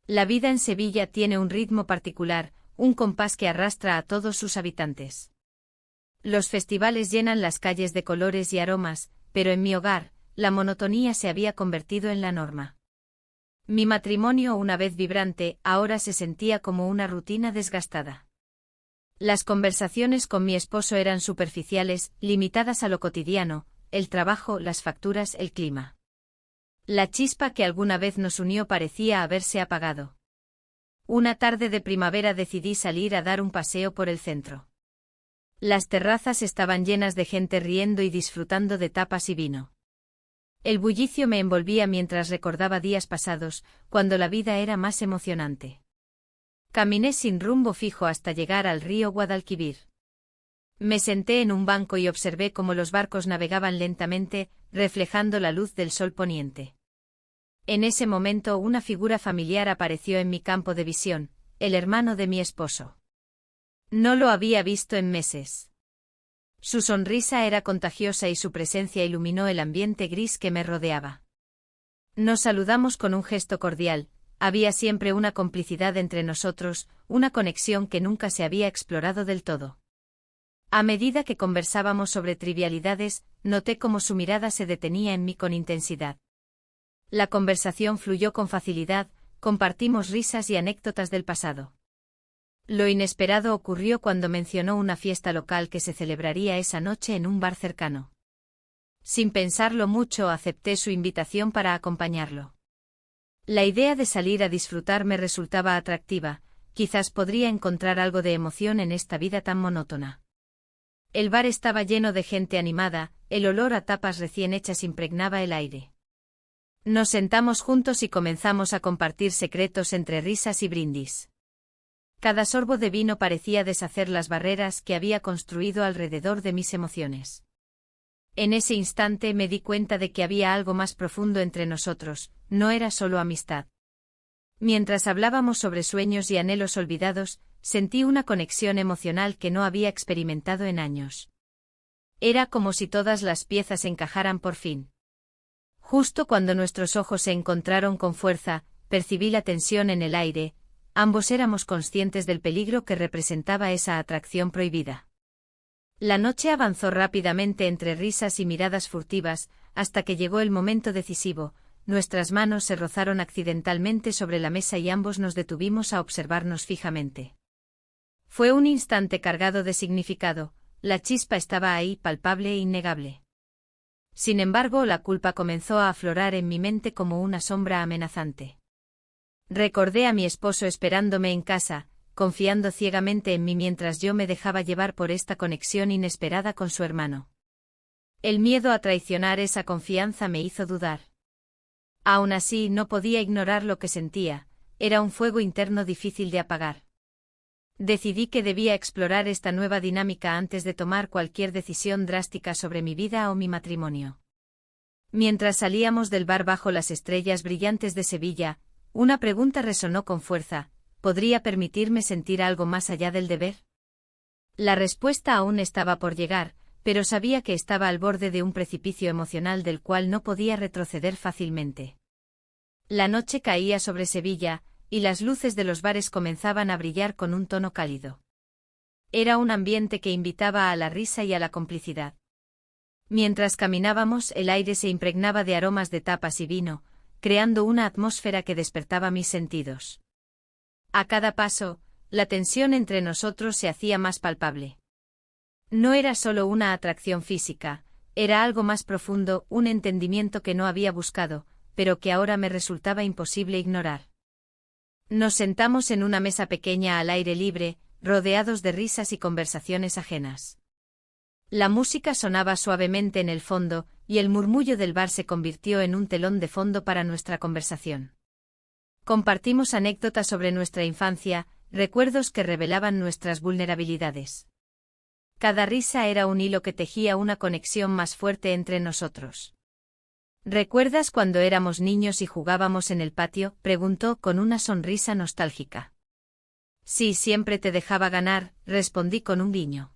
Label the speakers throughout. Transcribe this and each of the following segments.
Speaker 1: La vida en Sevilla tiene un ritmo particular, un compás que arrastra a todos sus habitantes. Los festivales llenan las calles de colores y aromas, pero en mi hogar, la monotonía se había convertido en la norma. Mi matrimonio, una vez vibrante, ahora se sentía como una rutina desgastada. Las conversaciones con mi esposo eran superficiales, limitadas a lo cotidiano, el trabajo, las facturas, el clima. La chispa que alguna vez nos unió parecía haberse apagado. Una tarde de primavera decidí salir a dar un paseo por el centro. Las terrazas estaban llenas de gente riendo y disfrutando de tapas y vino. El bullicio me envolvía mientras recordaba días pasados, cuando la vida era más emocionante. Caminé sin rumbo fijo hasta llegar al río Guadalquivir. Me senté en un banco y observé cómo los barcos navegaban lentamente, reflejando la luz del sol poniente. En ese momento una figura familiar apareció en mi campo de visión, el hermano de mi esposo. No lo había visto en meses. Su sonrisa era contagiosa y su presencia iluminó el ambiente gris que me rodeaba. Nos saludamos con un gesto cordial, había siempre una complicidad entre nosotros, una conexión que nunca se había explorado del todo. A medida que conversábamos sobre trivialidades, noté cómo su mirada se detenía en mí con intensidad. La conversación fluyó con facilidad, compartimos risas y anécdotas del pasado. Lo inesperado ocurrió cuando mencionó una fiesta local que se celebraría esa noche en un bar cercano. Sin pensarlo mucho, acepté su invitación para acompañarlo. La idea de salir a disfrutar me resultaba atractiva, quizás podría encontrar algo de emoción en esta vida tan monótona. El bar estaba lleno de gente animada, el olor a tapas recién hechas impregnaba el aire. Nos sentamos juntos y comenzamos a compartir secretos entre risas y brindis. Cada sorbo de vino parecía deshacer las barreras que había construido alrededor de mis emociones. En ese instante me di cuenta de que había algo más profundo entre nosotros, no era solo amistad. Mientras hablábamos sobre sueños y anhelos olvidados, sentí una conexión emocional que no había experimentado en años. Era como si todas las piezas encajaran por fin. Justo cuando nuestros ojos se encontraron con fuerza, percibí la tensión en el aire. Ambos éramos conscientes del peligro que representaba esa atracción prohibida. La noche avanzó rápidamente entre risas y miradas furtivas, hasta que llegó el momento decisivo. Nuestras manos se rozaron accidentalmente sobre la mesa y ambos nos detuvimos a observarnos fijamente. Fue un instante cargado de significado, la chispa estaba ahí, palpable e innegable. Sin embargo, la culpa comenzó a aflorar en mi mente como una sombra amenazante. Recordé a mi esposo esperándome en casa, confiando ciegamente en mí mientras yo me dejaba llevar por esta conexión inesperada con su hermano. El miedo a traicionar esa confianza me hizo dudar. Aún así, no podía ignorar lo que sentía, era un fuego interno difícil de apagar. Decidí que debía explorar esta nueva dinámica antes de tomar cualquier decisión drástica sobre mi vida o mi matrimonio. Mientras salíamos del bar bajo las estrellas brillantes de Sevilla, una pregunta resonó con fuerza: ¿podría permitirme sentir algo más allá del deber? La respuesta aún estaba por llegar, pero sabía que estaba al borde de un precipicio emocional del cual no podía retroceder fácilmente. La noche caía sobre Sevilla, y las luces de los bares comenzaban a brillar con un tono cálido. Era un ambiente que invitaba a la risa y a la complicidad. Mientras caminábamos, el aire se impregnaba de aromas de tapas y vino, creando una atmósfera que despertaba mis sentidos. A cada paso, la tensión entre nosotros se hacía más palpable. No era solo una atracción física, era algo más profundo, un entendimiento que no había buscado, pero que ahora me resultaba imposible ignorar. Nos sentamos en una mesa pequeña al aire libre, rodeados de risas y conversaciones ajenas. La música sonaba suavemente en el fondo, y el murmullo del bar se convirtió en un telón de fondo para nuestra conversación. Compartimos anécdotas sobre nuestra infancia, recuerdos que revelaban nuestras vulnerabilidades. Cada risa era un hilo que tejía una conexión más fuerte entre nosotros. ¿Recuerdas cuando éramos niños y jugábamos en el patio?, preguntó con una sonrisa nostálgica. Sí, siempre te dejaba ganar, respondí con un guiño.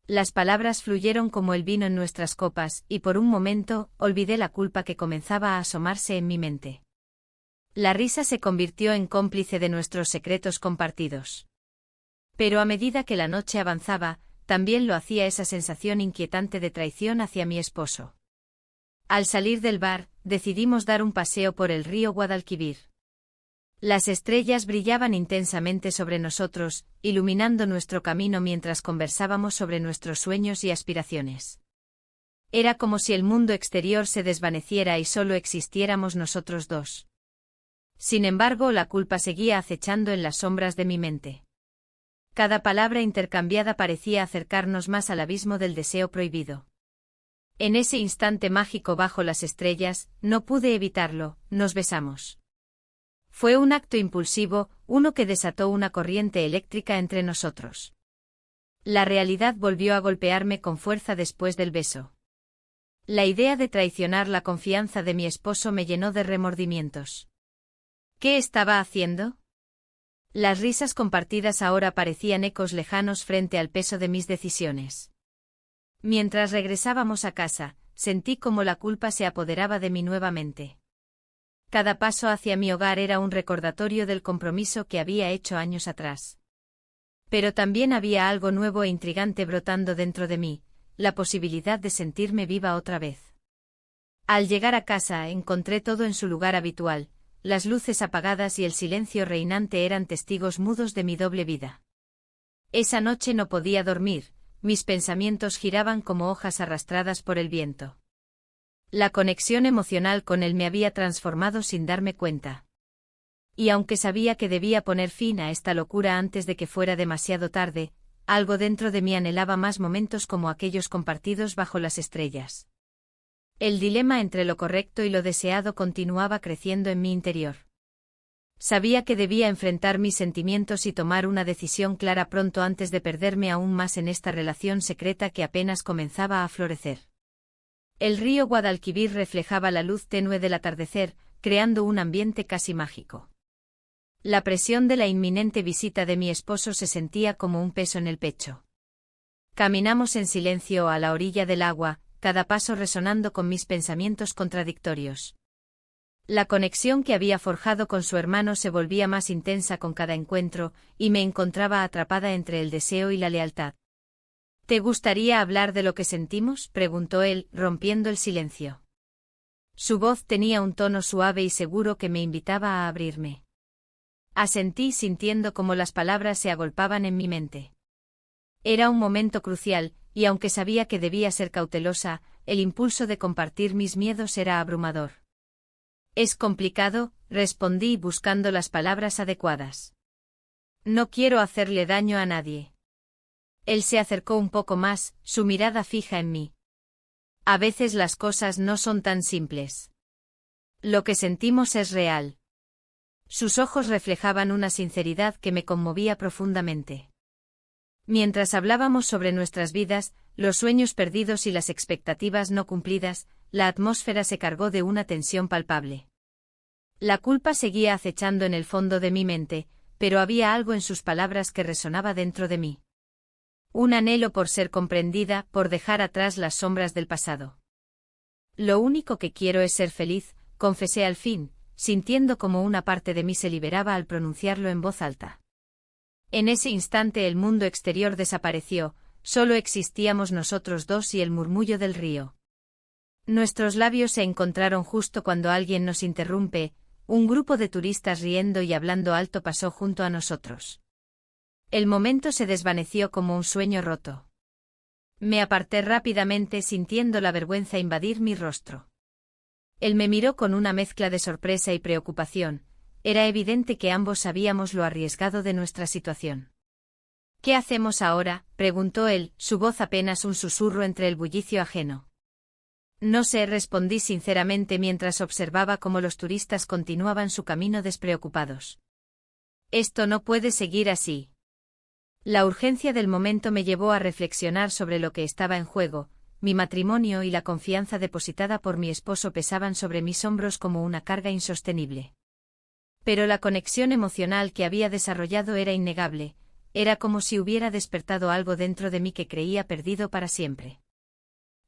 Speaker 1: Las palabras fluyeron como el vino en nuestras copas, y por un momento, olvidé la culpa que comenzaba a asomarse en mi mente. La risa se convirtió en cómplice de nuestros secretos compartidos. Pero a medida que la noche avanzaba, también lo hacía esa sensación inquietante de traición hacia mi esposo. Al salir del bar, decidimos dar un paseo por el río Guadalquivir. Las estrellas brillaban intensamente sobre nosotros, iluminando nuestro camino mientras conversábamos sobre nuestros sueños y aspiraciones. Era como si el mundo exterior se desvaneciera y solo existiéramos nosotros dos. Sin embargo, la culpa seguía acechando en las sombras de mi mente. Cada palabra intercambiada parecía acercarnos más al abismo del deseo prohibido. En ese instante mágico bajo las estrellas, no pude evitarlo, nos besamos. Fue un acto impulsivo, uno que desató una corriente eléctrica entre nosotros. La realidad volvió a golpearme con fuerza después del beso. La idea de traicionar la confianza de mi esposo me llenó de remordimientos. ¿Qué estaba haciendo? Las risas compartidas ahora parecían ecos lejanos frente al peso de mis decisiones. Mientras regresábamos a casa, sentí como la culpa se apoderaba de mí nuevamente. Cada paso hacia mi hogar era un recordatorio del compromiso que había hecho años atrás. Pero también había algo nuevo e intrigante brotando dentro de mí, la posibilidad de sentirme viva otra vez. Al llegar a casa encontré todo en su lugar habitual, las luces apagadas y el silencio reinante eran testigos mudos de mi doble vida. Esa noche no podía dormir, mis pensamientos giraban como hojas arrastradas por el viento. La conexión emocional con él me había transformado sin darme cuenta. Y aunque sabía que debía poner fin a esta locura antes de que fuera demasiado tarde, algo dentro de mí anhelaba más momentos como aquellos compartidos bajo las estrellas. El dilema entre lo correcto y lo deseado continuaba creciendo en mi interior. Sabía que debía enfrentar mis sentimientos y tomar una decisión clara pronto antes de perderme aún más en esta relación secreta que apenas comenzaba a florecer. El río Guadalquivir reflejaba la luz tenue del atardecer, creando un ambiente casi mágico. La presión de la inminente visita de mi esposo se sentía como un peso en el pecho. Caminamos en silencio a la orilla del agua, cada paso resonando con mis pensamientos contradictorios. La conexión que había forjado con su hermano se volvía más intensa con cada encuentro, y me encontraba atrapada entre el deseo y la lealtad. ¿Te gustaría hablar de lo que sentimos?, preguntó él, rompiendo el silencio. Su voz tenía un tono suave y seguro que me invitaba a abrirme. Asentí sintiendo cómo las palabras se agolpaban en mi mente. Era un momento crucial, y aunque sabía que debía ser cautelosa, el impulso de compartir mis miedos era abrumador. Es complicado, respondí buscando las palabras adecuadas. No quiero hacerle daño a nadie. Él se acercó un poco más, su mirada fija en mí. A veces las cosas no son tan simples. Lo que sentimos es real. Sus ojos reflejaban una sinceridad que me conmovía profundamente. Mientras hablábamos sobre nuestras vidas, los sueños perdidos y las expectativas no cumplidas, la atmósfera se cargó de una tensión palpable. La culpa seguía acechando en el fondo de mi mente, pero había algo en sus palabras que resonaba dentro de mí. Un anhelo por ser comprendida, por dejar atrás las sombras del pasado. Lo único que quiero es ser feliz, confesé al fin, sintiendo como una parte de mí se liberaba al pronunciarlo en voz alta. En ese instante el mundo exterior desapareció, solo existíamos nosotros dos y el murmullo del río. Nuestros labios se encontraron justo cuando alguien nos interrumpe, un grupo de turistas riendo y hablando alto pasó junto a nosotros. El momento se desvaneció como un sueño roto. Me aparté rápidamente sintiendo la vergüenza invadir mi rostro. Él me miró con una mezcla de sorpresa y preocupación. Era evidente que ambos sabíamos lo arriesgado de nuestra situación. ¿Qué hacemos ahora?, preguntó él, su voz apenas un susurro entre el bullicio ajeno. No sé, respondí sinceramente mientras observaba cómo los turistas continuaban su camino despreocupados. Esto no puede seguir así. La urgencia del momento me llevó a reflexionar sobre lo que estaba en juego. Mi matrimonio y la confianza depositada por mi esposo pesaban sobre mis hombros como una carga insostenible. Pero la conexión emocional que había desarrollado era innegable, era como si hubiera despertado algo dentro de mí que creía perdido para siempre.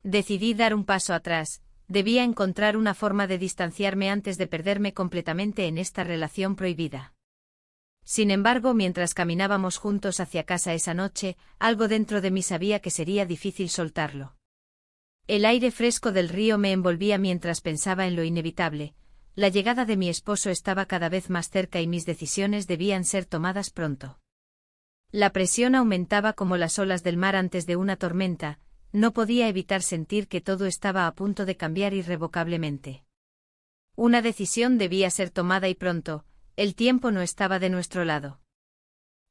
Speaker 1: Decidí dar un paso atrás, debía encontrar una forma de distanciarme antes de perderme completamente en esta relación prohibida. Sin embargo, mientras caminábamos juntos hacia casa esa noche, algo dentro de mí sabía que sería difícil soltarlo. El aire fresco del río me envolvía mientras pensaba en lo inevitable. La llegada de mi esposo estaba cada vez más cerca y mis decisiones debían ser tomadas pronto. La presión aumentaba como las olas del mar antes de una tormenta. No podía evitar sentir que todo estaba a punto de cambiar irrevocablemente. Una decisión debía ser tomada y pronto. El tiempo no estaba de nuestro lado.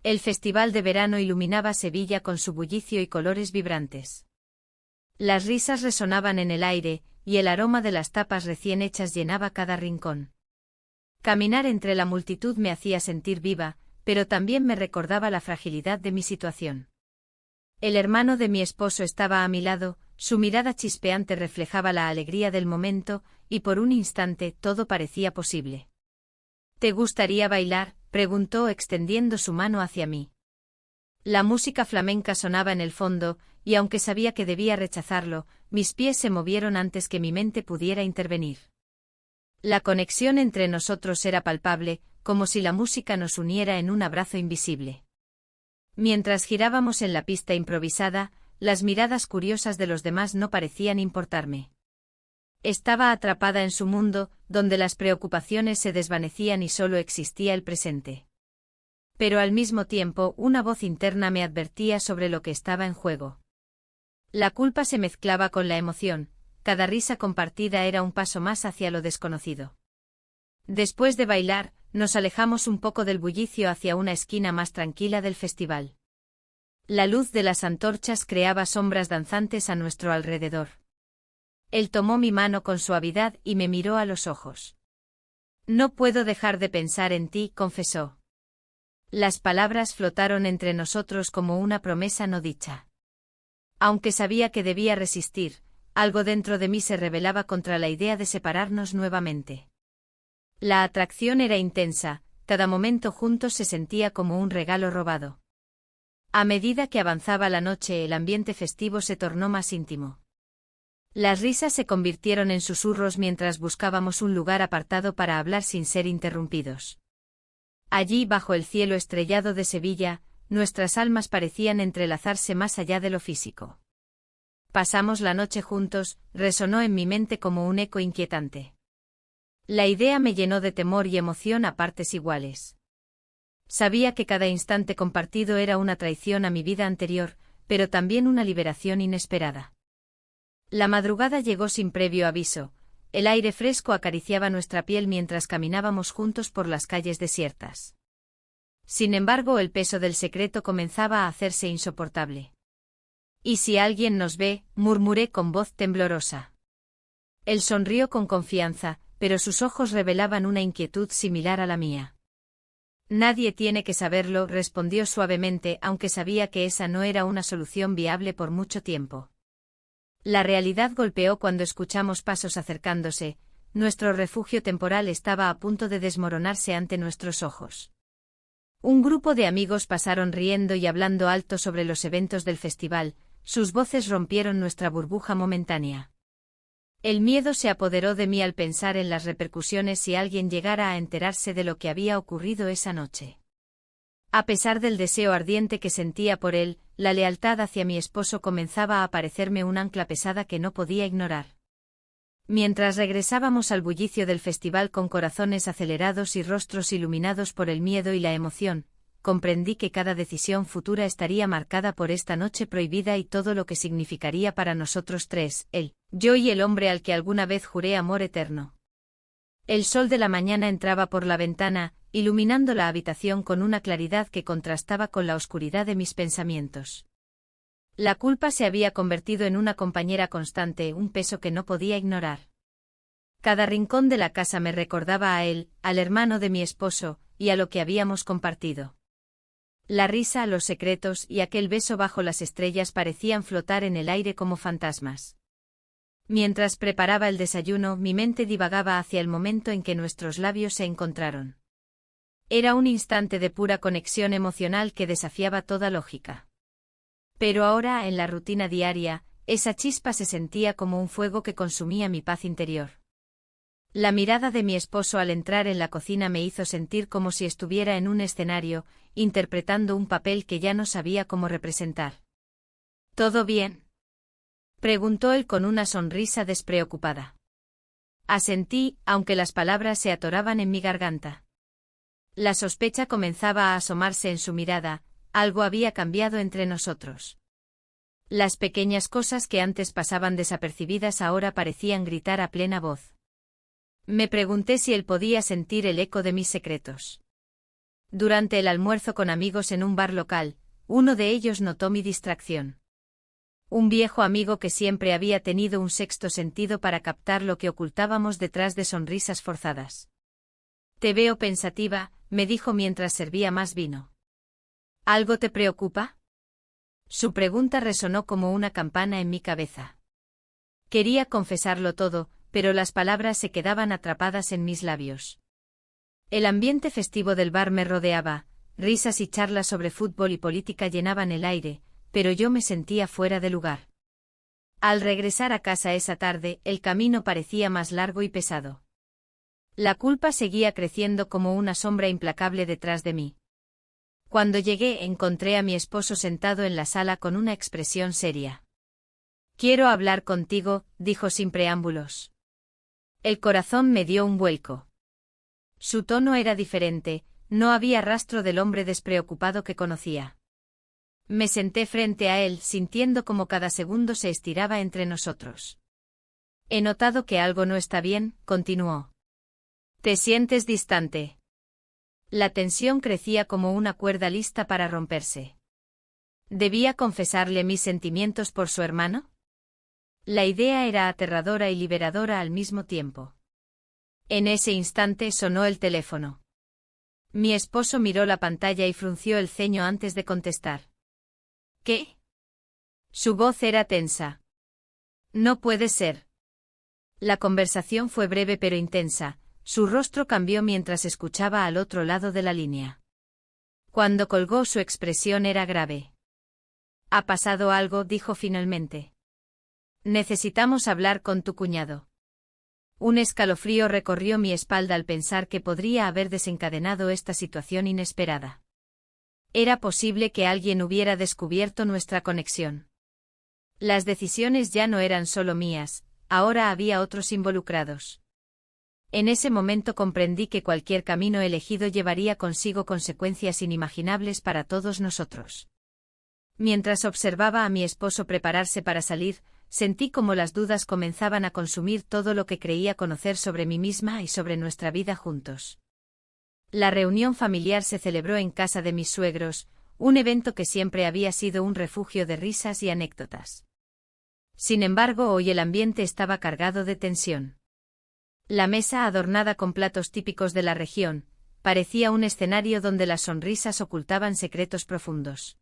Speaker 1: El festival de verano iluminaba Sevilla con su bullicio y colores vibrantes. Las risas resonaban en el aire, y el aroma de las tapas recién hechas llenaba cada rincón. Caminar entre la multitud me hacía sentir viva, pero también me recordaba la fragilidad de mi situación. El hermano de mi esposo estaba a mi lado, su mirada chispeante reflejaba la alegría del momento, y por un instante todo parecía posible. ¿Te gustaría bailar?, preguntó extendiendo su mano hacia mí. La música flamenca sonaba en el fondo, y aunque sabía que debía rechazarlo, mis pies se movieron antes que mi mente pudiera intervenir. La conexión entre nosotros era palpable, como si la música nos uniera en un abrazo invisible. Mientras girábamos en la pista improvisada, las miradas curiosas de los demás no parecían importarme. Estaba atrapada en su mundo, donde las preocupaciones se desvanecían y solo existía el presente. Pero al mismo tiempo, una voz interna me advertía sobre lo que estaba en juego. La culpa se mezclaba con la emoción, cada risa compartida era un paso más hacia lo desconocido. Después de bailar, nos alejamos un poco del bullicio hacia una esquina más tranquila del festival. La luz de las antorchas creaba sombras danzantes a nuestro alrededor. Él tomó mi mano con suavidad y me miró a los ojos. No puedo dejar de pensar en ti, confesó. Las palabras flotaron entre nosotros como una promesa no dicha. Aunque sabía que debía resistir, algo dentro de mí se rebelaba contra la idea de separarnos nuevamente. La atracción era intensa, cada momento juntos se sentía como un regalo robado. A medida que avanzaba la noche, el ambiente festivo se tornó más íntimo. Las risas se convirtieron en susurros mientras buscábamos un lugar apartado para hablar sin ser interrumpidos. Allí, bajo el cielo estrellado de Sevilla, nuestras almas parecían entrelazarse más allá de lo físico. Pasamos la noche juntos, resonó en mi mente como un eco inquietante. La idea me llenó de temor y emoción a partes iguales. Sabía que cada instante compartido era una traición a mi vida anterior, pero también una liberación inesperada. La madrugada llegó sin previo aviso, el aire fresco acariciaba nuestra piel mientras caminábamos juntos por las calles desiertas. Sin embargo, el peso del secreto comenzaba a hacerse insoportable. «¿Y si alguien nos ve?», murmuré con voz temblorosa. Él sonrió con confianza, pero sus ojos revelaban una inquietud similar a la mía. «Nadie tiene que saberlo», respondió suavemente, aunque sabía que esa no era una solución viable por mucho tiempo. La realidad golpeó cuando escuchamos pasos acercándose, nuestro refugio temporal estaba a punto de desmoronarse ante nuestros ojos. Un grupo de amigos pasaron riendo y hablando alto sobre los eventos del festival, sus voces rompieron nuestra burbuja momentánea. El miedo se apoderó de mí al pensar en las repercusiones si alguien llegara a enterarse de lo que había ocurrido esa noche. A pesar del deseo ardiente que sentía por él, la lealtad hacia mi esposo comenzaba a parecerme un ancla pesada que no podía ignorar. Mientras regresábamos al bullicio del festival con corazones acelerados y rostros iluminados por el miedo y la emoción, comprendí que cada decisión futura estaría marcada por esta noche prohibida y todo lo que significaría para nosotros tres, él, yo y el hombre al que alguna vez juré amor eterno. El sol de la mañana entraba por la ventana, iluminando la habitación con una claridad que contrastaba con la oscuridad de mis pensamientos. La culpa se había convertido en una compañera constante, un peso que no podía ignorar. Cada rincón de la casa me recordaba a él, al hermano de mi esposo, y a lo que habíamos compartido. La risa, los secretos y aquel beso bajo las estrellas parecían flotar en el aire como fantasmas. Mientras preparaba el desayuno, mi mente divagaba hacia el momento en que nuestros labios se encontraron. Era un instante de pura conexión emocional que desafiaba toda lógica. Pero ahora, en la rutina diaria, esa chispa se sentía como un fuego que consumía mi paz interior. La mirada de mi esposo al entrar en la cocina me hizo sentir como si estuviera en un escenario, interpretando un papel que ya no sabía cómo representar. ¿Todo bien?, preguntó él con una sonrisa despreocupada. Asentí, aunque las palabras se atoraban en mi garganta. La sospecha comenzaba a asomarse en su mirada, algo había cambiado entre nosotros. Las pequeñas cosas que antes pasaban desapercibidas ahora parecían gritar a plena voz. Me pregunté si él podía sentir el eco de mis secretos. Durante el almuerzo con amigos en un bar local, uno de ellos notó mi distracción. Un viejo amigo que siempre había tenido un sexto sentido para captar lo que ocultábamos detrás de sonrisas forzadas. Te veo pensativa, me dijo mientras servía más vino. ¿Algo te preocupa? Su pregunta resonó como una campana en mi cabeza. Quería confesarlo todo, pero las palabras se quedaban atrapadas en mis labios. El ambiente festivo del bar me rodeaba, risas y charlas sobre fútbol y política llenaban el aire, pero yo me sentía fuera de lugar. Al regresar a casa esa tarde, el camino parecía más largo y pesado. La culpa seguía creciendo como una sombra implacable detrás de mí. Cuando llegué, encontré a mi esposo sentado en la sala con una expresión seria. Quiero hablar contigo, dijo sin preámbulos. El corazón me dio un vuelco. Su tono era diferente, no había rastro del hombre despreocupado que conocía. Me senté frente a él, sintiendo como cada segundo se estiraba entre nosotros. He notado que algo no está bien, continuó. ¿Te sientes distante? La tensión crecía como una cuerda lista para romperse. ¿Debía confesarle mis sentimientos por su hermano? La idea era aterradora y liberadora al mismo tiempo. En ese instante sonó el teléfono. Mi esposo miró la pantalla y frunció el ceño antes de contestar. ¿Qué? Su voz era tensa. No puede ser. La conversación fue breve pero intensa, su rostro cambió mientras escuchaba al otro lado de la línea. Cuando colgó su expresión era grave. ¿Ha pasado algo?, dijo finalmente. Necesitamos hablar con tu cuñado. Un escalofrío recorrió mi espalda al pensar que podría haber desencadenado esta situación inesperada. Era posible que alguien hubiera descubierto nuestra conexión. Las decisiones ya no eran solo mías, ahora había otros involucrados. En ese momento comprendí que cualquier camino elegido llevaría consigo consecuencias inimaginables para todos nosotros. Mientras observaba a mi esposo prepararse para salir, sentí como las dudas comenzaban a consumir todo lo que creía conocer sobre mí misma y sobre nuestra vida juntos. La reunión familiar se celebró en casa de mis suegros, un evento que siempre había sido un refugio de risas y anécdotas. Sin embargo, hoy el ambiente estaba cargado de tensión. La mesa, adornada con platos típicos de la región, parecía un escenario donde las sonrisas ocultaban secretos profundos.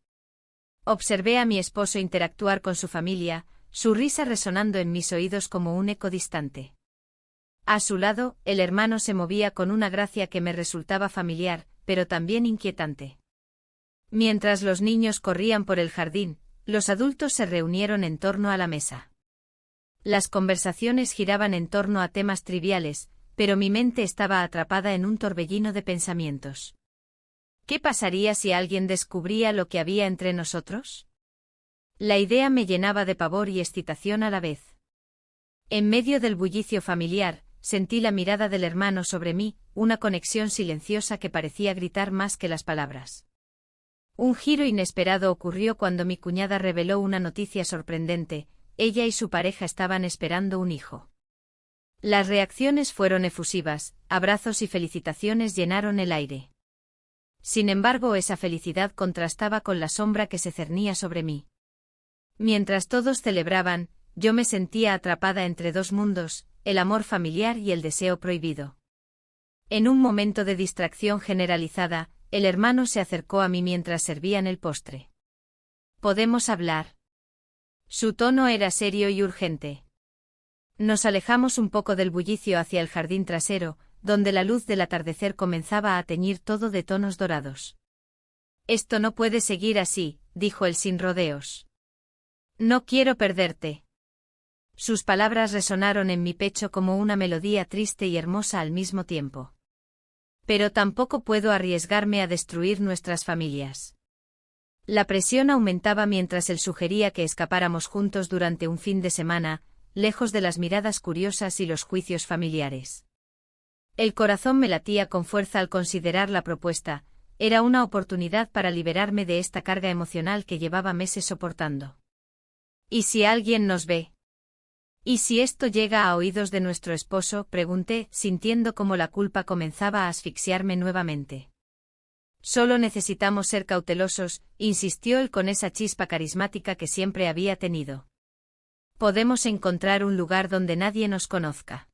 Speaker 1: Observé a mi esposo interactuar con su familia, su risa resonando en mis oídos como un eco distante. A su lado, el hermano se movía con una gracia que me resultaba familiar, pero también inquietante. Mientras los niños corrían por el jardín, los adultos se reunieron en torno a la mesa. Las conversaciones giraban en torno a temas triviales, pero mi mente estaba atrapada en un torbellino de pensamientos. ¿Qué pasaría si alguien descubría lo que había entre nosotros? La idea me llenaba de pavor y excitación a la vez. En medio del bullicio familiar, sentí la mirada del hermano sobre mí, una conexión silenciosa que parecía gritar más que las palabras. Un giro inesperado ocurrió cuando mi cuñada reveló una noticia sorprendente: ella y su pareja estaban esperando un hijo. Las reacciones fueron efusivas, abrazos y felicitaciones llenaron el aire. Sin embargo, esa felicidad contrastaba con la sombra que se cernía sobre mí. Mientras todos celebraban, yo me sentía atrapada entre dos mundos, el amor familiar y el deseo prohibido. En un momento de distracción generalizada, el hermano se acercó a mí mientras servían el postre. ¿Podemos hablar? Su tono era serio y urgente. Nos alejamos un poco del bullicio hacia el jardín trasero, donde la luz del atardecer comenzaba a teñir todo de tonos dorados. Esto no puede seguir así, dijo él sin rodeos. No quiero perderte. Sus palabras resonaron en mi pecho como una melodía triste y hermosa al mismo tiempo. Pero tampoco puedo arriesgarme a destruir nuestras familias. La presión aumentaba mientras él sugería que escapáramos juntos durante un fin de semana, lejos de las miradas curiosas y los juicios familiares. El corazón me latía con fuerza al considerar la propuesta, era una oportunidad para liberarme de esta carga emocional que llevaba meses soportando. ¿Y si alguien nos ve? ¿Y si esto llega a oídos de nuestro esposo?, pregunté, sintiendo cómo la culpa comenzaba a asfixiarme nuevamente. Solo necesitamos ser cautelosos, insistió él con esa chispa carismática que siempre había tenido. Podemos encontrar un lugar donde nadie nos conozca.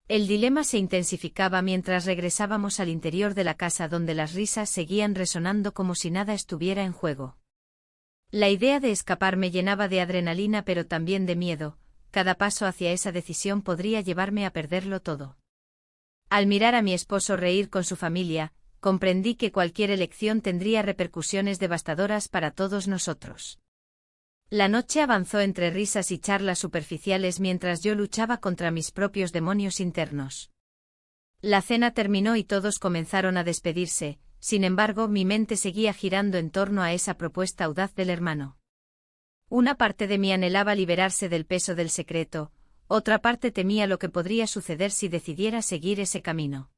Speaker 1: El dilema se intensificaba mientras regresábamos al interior de la casa donde las risas seguían resonando como si nada estuviera en juego. La idea de escapar me llenaba de adrenalina pero también de miedo, cada paso hacia esa decisión podría llevarme a perderlo todo. Al mirar a mi esposo reír con su familia, comprendí que cualquier elección tendría repercusiones devastadoras para todos nosotros. La noche avanzó entre risas y charlas superficiales mientras yo luchaba contra mis propios demonios internos. La cena terminó y todos comenzaron a despedirse, sin embargo mi mente seguía girando en torno a esa propuesta audaz del hermano. Una parte de mí anhelaba liberarse del peso del secreto, otra parte temía lo que podría suceder si decidiera seguir ese camino.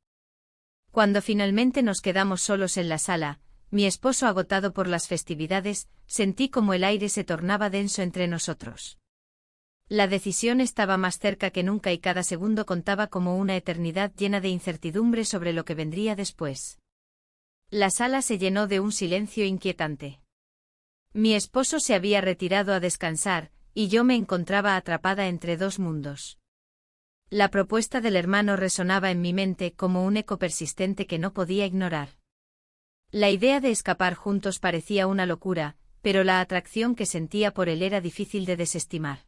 Speaker 1: Cuando finalmente nos quedamos solos en la sala, mi esposo agotado por las festividades, sentí como el aire se tornaba denso entre nosotros. La decisión estaba más cerca que nunca y cada segundo contaba como una eternidad llena de incertidumbre sobre lo que vendría después. La sala se llenó de un silencio inquietante. Mi esposo se había retirado a descansar, y yo me encontraba atrapada entre dos mundos. La propuesta del hermano resonaba en mi mente como un eco persistente que no podía ignorar. La idea de escapar juntos parecía una locura, pero la atracción que sentía por él era difícil de desestimar.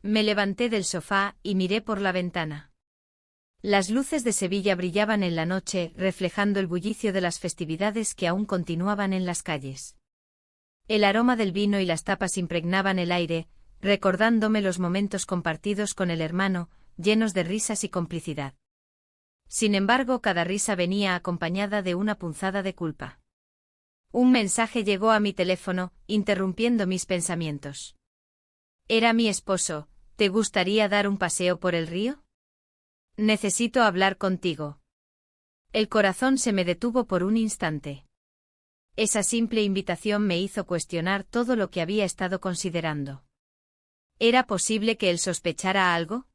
Speaker 1: Me levanté del sofá y miré por la ventana. Las luces de Sevilla brillaban en la noche, reflejando el bullicio de las festividades que aún continuaban en las calles. El aroma del vino y las tapas impregnaban el aire, recordándome los momentos compartidos con el hermano, llenos de risas y complicidad. Sin embargo, cada risa venía acompañada de una punzada de culpa. Un mensaje llegó a mi teléfono, interrumpiendo mis pensamientos. Era mi esposo. ¿Te gustaría dar un paseo por el río? Necesito hablar contigo. El corazón se me detuvo por un instante. Esa simple invitación me hizo cuestionar todo lo que había estado considerando. ¿Era posible que él sospechara algo?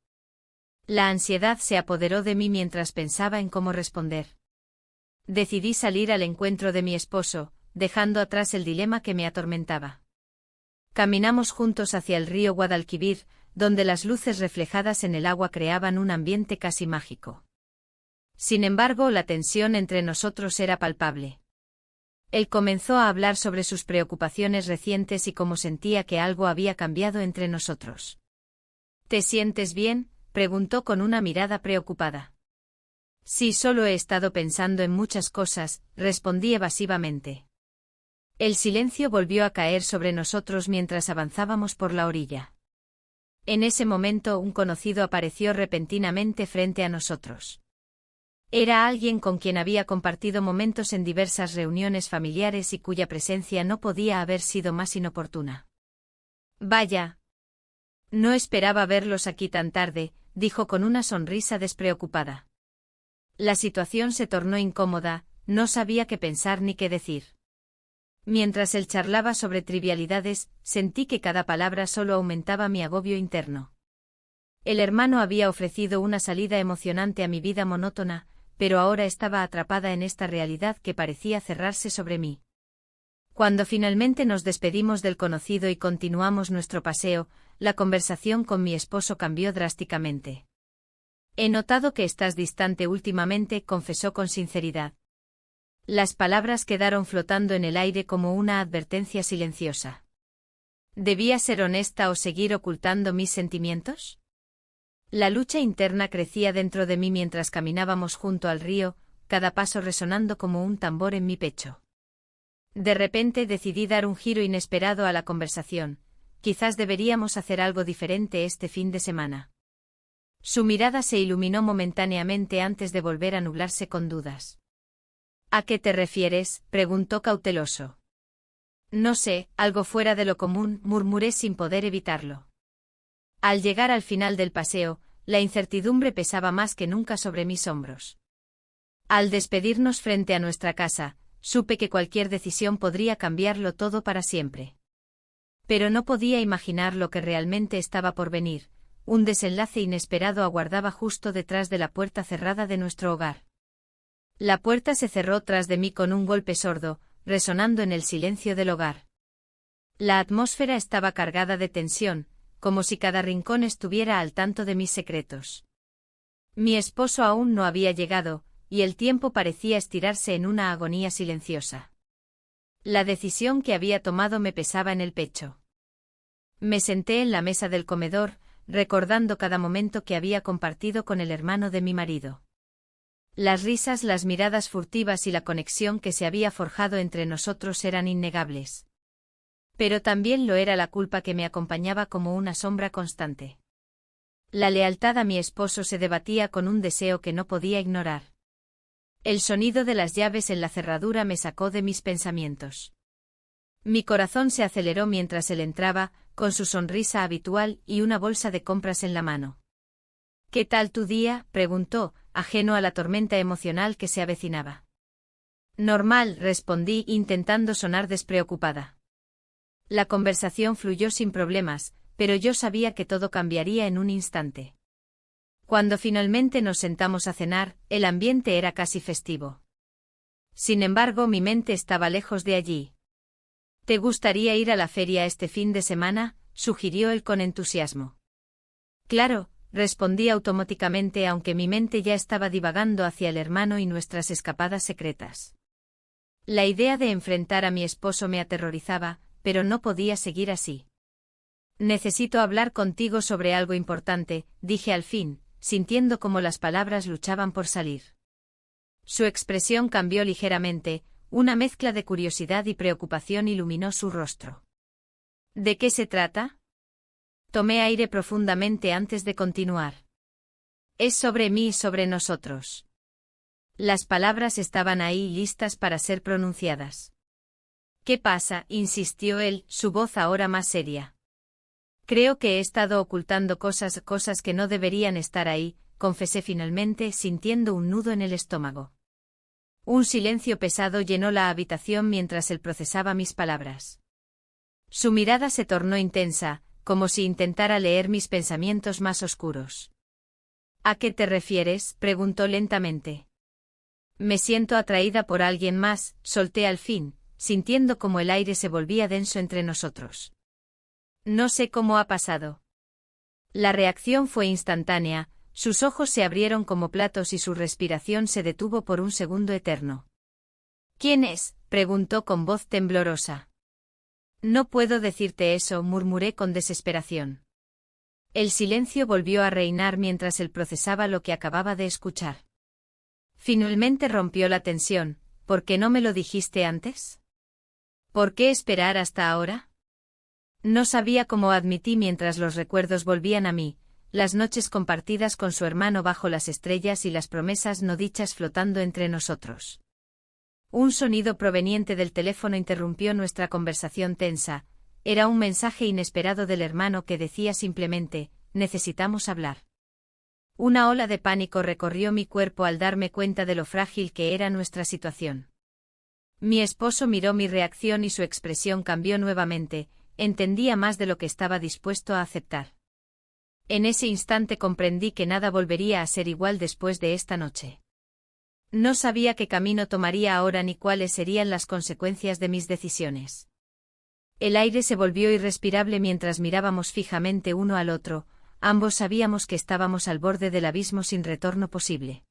Speaker 1: La ansiedad se apoderó de mí mientras pensaba en cómo responder. Decidí salir al encuentro de mi esposo, dejando atrás el dilema que me atormentaba. Caminamos juntos hacia el río Guadalquivir, donde las luces reflejadas en el agua creaban un ambiente casi mágico. Sin embargo, la tensión entre nosotros era palpable. Él comenzó a hablar sobre sus preocupaciones recientes y cómo sentía que algo había cambiado entre nosotros. ¿Te sientes bien?, preguntó con una mirada preocupada. Sí, solo he estado pensando en muchas cosas, respondí evasivamente. El silencio volvió a caer sobre nosotros mientras avanzábamos por la orilla. En ese momento un conocido apareció repentinamente frente a nosotros. Era alguien con quien había compartido momentos en diversas reuniones familiares y cuya presencia no podía haber sido más inoportuna. Vaya. No esperaba verlos aquí tan tarde, dijo con una sonrisa despreocupada. La situación se tornó incómoda, no sabía qué pensar ni qué decir. Mientras él charlaba sobre trivialidades, sentí que cada palabra solo aumentaba mi agobio interno. El hermano había ofrecido una salida emocionante a mi vida monótona, pero ahora estaba atrapada en esta realidad que parecía cerrarse sobre mí. Cuando finalmente nos despedimos del conocido y continuamos nuestro paseo, la conversación con mi esposo cambió drásticamente. He notado que estás distante últimamente, confesó con sinceridad. Las palabras quedaron flotando en el aire como una advertencia silenciosa. ¿Debía ser honesta o seguir ocultando mis sentimientos? La lucha interna crecía dentro de mí mientras caminábamos junto al río, cada paso resonando como un tambor en mi pecho. De repente decidí dar un giro inesperado a la conversación. quizás deberíamos hacer algo diferente este fin de semana. Su mirada se iluminó momentáneamente antes de volver a nublarse con dudas. ¿A qué te refieres?, preguntó cauteloso. No sé, algo fuera de lo común, murmuré sin poder evitarlo. Al llegar al final del paseo, la incertidumbre pesaba más que nunca sobre mis hombros. Al despedirnos frente a nuestra casa, supe que cualquier decisión podría cambiarlo todo para siempre. Pero no podía imaginar lo que realmente estaba por venir. Un desenlace inesperado aguardaba justo detrás de la puerta cerrada de nuestro hogar. La puerta se cerró tras de mí con un golpe sordo, resonando en el silencio del hogar. La atmósfera estaba cargada de tensión, como si cada rincón estuviera al tanto de mis secretos. Mi esposo aún no había llegado, y el tiempo parecía estirarse en una agonía silenciosa. La decisión que había tomado me pesaba en el pecho. Me senté en la mesa del comedor, recordando cada momento que había compartido con el hermano de mi marido. Las risas, las miradas furtivas y la conexión que se había forjado entre nosotros eran innegables. Pero también lo era la culpa que me acompañaba como una sombra constante. La lealtad a mi esposo se debatía con un deseo que no podía ignorar. El sonido de las llaves en la cerradura me sacó de mis pensamientos. Mi corazón se aceleró mientras él entraba, con su sonrisa habitual y una bolsa de compras en la mano. «¿Qué tal tu día?», preguntó, ajeno a la tormenta emocional que se avecinaba. «Normal», respondí, intentando sonar despreocupada. La conversación fluyó sin problemas, pero yo sabía que todo cambiaría en un instante. Cuando finalmente nos sentamos a cenar, el ambiente era casi festivo. Sin embargo, mi mente estaba lejos de allí. «¿Te gustaría ir a la feria este fin de semana?», sugirió él con entusiasmo. «Claro», respondí automáticamente, aunque mi mente ya estaba divagando hacia el hermano y nuestras escapadas secretas. La idea de enfrentar a mi esposo me aterrorizaba, pero no podía seguir así. «Necesito hablar contigo sobre algo importante», dije al fin, sintiendo cómo las palabras luchaban por salir. Su expresión cambió ligeramente, una mezcla de curiosidad y preocupación iluminó su rostro. «¿De qué se trata?». Tomé aire profundamente antes de continuar. «Es sobre mí y sobre nosotros». Las palabras estaban ahí listas para ser pronunciadas. «¿Qué pasa?», insistió él, su voz ahora más seria. «Creo que he estado ocultando cosas que no deberían estar ahí», confesé finalmente, sintiendo un nudo en el estómago. Un silencio pesado llenó la habitación mientras él procesaba mis palabras. Su mirada se tornó intensa, como si intentara leer mis pensamientos más oscuros. «¿A qué te refieres?», preguntó lentamente. «Me siento atraída por alguien más», solté al fin, sintiendo como el aire se volvía denso entre nosotros. «No sé cómo ha pasado». La reacción fue instantánea, sus ojos se abrieron como platos y su respiración se detuvo por un segundo eterno. «¿Quién es?», preguntó con voz temblorosa. «No puedo decirte eso», murmuré con desesperación. El silencio volvió a reinar mientras él procesaba lo que acababa de escuchar. Finalmente rompió la tensión. «¿Por qué no me lo dijiste antes? ¿Por qué esperar hasta ahora?». No sabía cómo, admití mientras los recuerdos volvían a mí, las noches compartidas con su hermano bajo las estrellas y las promesas no dichas flotando entre nosotros. Un sonido proveniente del teléfono interrumpió nuestra conversación tensa. Era un mensaje inesperado del hermano que decía simplemente: «Necesitamos hablar». Una ola de pánico recorrió mi cuerpo al darme cuenta de lo frágil que era nuestra situación. Mi esposo miró mi reacción y su expresión cambió nuevamente. Entendía más de lo que estaba dispuesto a aceptar. En ese instante comprendí que nada volvería a ser igual después de esta noche. No sabía qué camino tomaría ahora ni cuáles serían las consecuencias de mis decisiones. El aire se volvió irrespirable mientras mirábamos fijamente uno al otro. Ambos sabíamos que estábamos al borde del abismo sin retorno posible.